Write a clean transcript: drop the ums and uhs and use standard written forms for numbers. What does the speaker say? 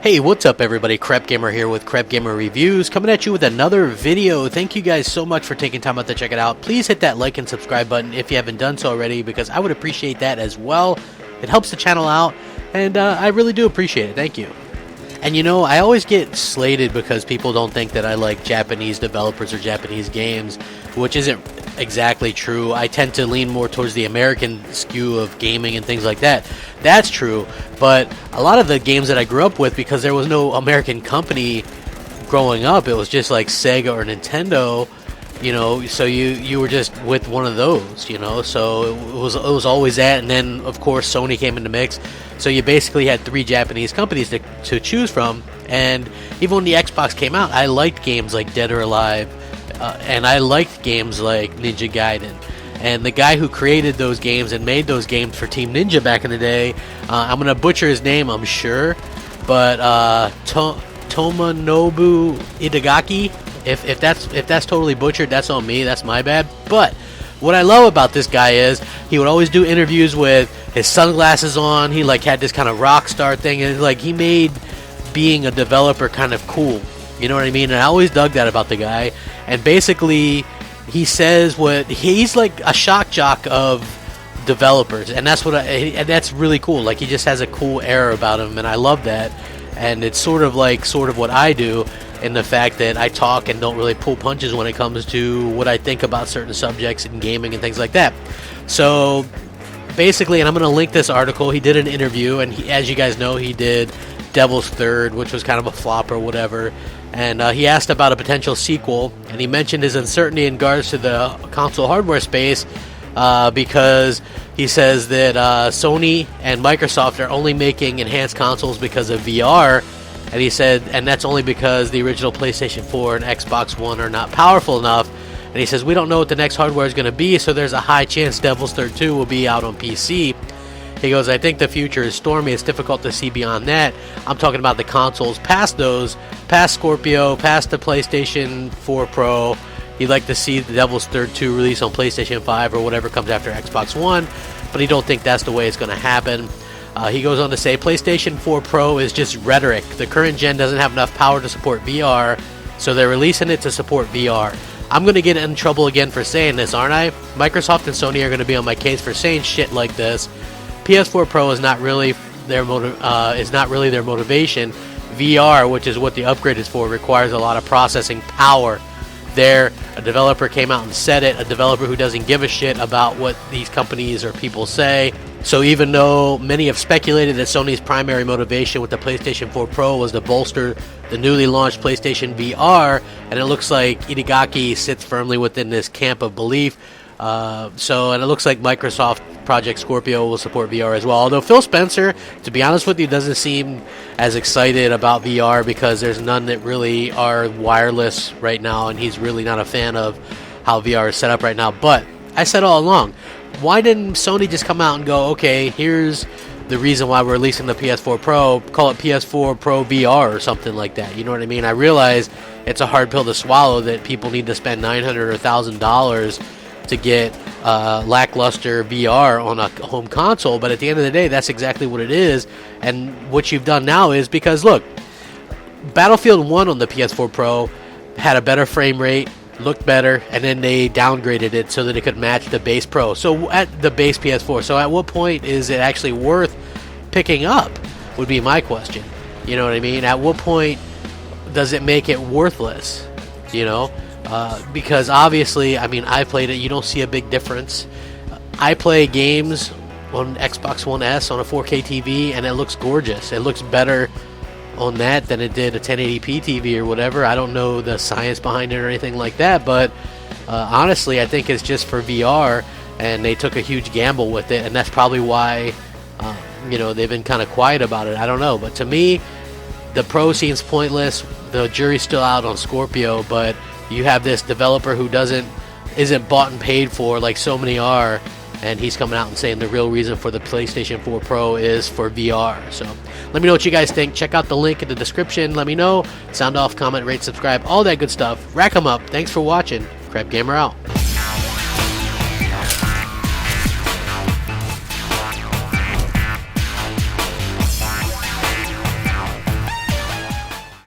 Hey, what's up everybody? Crapgamer here with Crapgamer Reviews, coming at you with another video. Thank you guys so much for taking time out to check it out. Please hit that like and subscribe button if you haven't done so already, because I would appreciate that as well. It helps the channel out, and I really do appreciate it. Thank you. And you know, I always get slated because people don't think that I like Japanese developers or Japanese games, which isn't exactly true. I tend to lean more towards the American skew of gaming and things like that. That's true, but a lot of the games that I grew up with, because there was no American company growing up, it was just like Sega or Nintendo, you know, so you were just with one of those, you know, so it was always that. And then of course Sony came in the mix, so you basically had three Japanese companies to choose from. And even when the Xbox came out, I liked games like Dead or Alive, and I liked games like Ninja Gaiden. And the guy who created those games and made those games for Team Ninja back in the day, I'm gonna butcher his name, I'm sure, but Tomonobu Itagaki. If that's totally butchered, that's on me. That's my bad. But what I love about this guy is he would always do interviews with his sunglasses on. He like had this kind of rock star thing, and like he made being a developer kind of cool. You know what I mean? And I always dug that about the guy. And basically, he says what he's like a shock jock of developers, and that's and that's really cool. Like he just has a cool air about him, and I love that. And it's sort of what I do, in the fact that I talk and don't really pull punches when it comes to what I think about certain subjects in gaming and things like that. So basically, and I'm going to link this article, he did an interview, and as you guys know, he did Devil's Third, which was kind of a flop or whatever. And he asked about a potential sequel, and he mentioned his uncertainty in regards to the console hardware space, because he says that Sony and Microsoft are only making enhanced consoles because of VR, and he said, and that's only because the original PlayStation 4 and Xbox One are not powerful enough. And he says, we don't know what the next hardware is going to be, so there's a high chance Devil's Third 2 will be out on PC. He goes, I think the future is stormy. It's difficult to see beyond that. I'm talking about the consoles past those, past Scorpio, past the PlayStation 4 Pro. He'd like to see the Devil's Third 2 release on PlayStation 5 or whatever comes after Xbox One, but he don't think that's the way it's going to happen. He goes on to say, PlayStation 4 Pro is just rhetoric. The current gen doesn't have enough power to support VR, so they're releasing it to support VR. I'm going to get in trouble again for saying this, aren't I? Microsoft and Sony are going to be on my case for saying shit like this. PS4 Pro is not really their motivation. VR, which is what the upgrade is for, requires a lot of processing power. A developer came out and said it, a developer who doesn't give a shit about what these companies or people say. So even though many have speculated that Sony's primary motivation with the PlayStation 4 Pro was to bolster the newly launched PlayStation VR, and it looks like Itagaki sits firmly within this camp of belief. And it looks like Microsoft Project Scorpio will support VR as well. Although Phil Spencer, to be honest with you, doesn't seem as excited about VR because there's none that really are wireless right now, and he's really not a fan of how VR is set up right now. But I said all along, why didn't Sony just come out and go, okay, here's the reason why we're releasing the PS4 Pro, call it PS4 Pro VR or something like that? You know what I mean? I realize it's a hard pill to swallow that people need to spend $900 or $1,000 to get lackluster VR on a home console, but at the end of the day, that's exactly what it is. And what you've done now is, because look, Battlefield 1 on the PS4 Pro had a better frame rate, looked better, and then they downgraded it so that it could match the base Pro, so at the base PS4. So at what point is it actually worth picking up, would be my question. You know what I mean? At what point does it make it worthless, you know? Because obviously, I mean, I played it, you don't see a big difference. I play games on Xbox One S on a 4K TV, and it looks gorgeous. It looks better on that than it did a 1080p TV or whatever. I don't know the science behind it or anything like that, but honestly, I think it's just for VR, and they took a huge gamble with it, and that's probably why, you know, they've been kind of quiet about it. I don't know, but to me, the Pro seems pointless. The jury's still out on Scorpio, but you have this developer who isn't bought and paid for like so many are, and he's coming out and saying the real reason for the PlayStation 4 Pro is for VR. So let me know what you guys think. Check out the link in the description. Let me know. Sound off, comment, rate, subscribe, all that good stuff. Rack 'em up. Thanks for watching. Crapgamer out.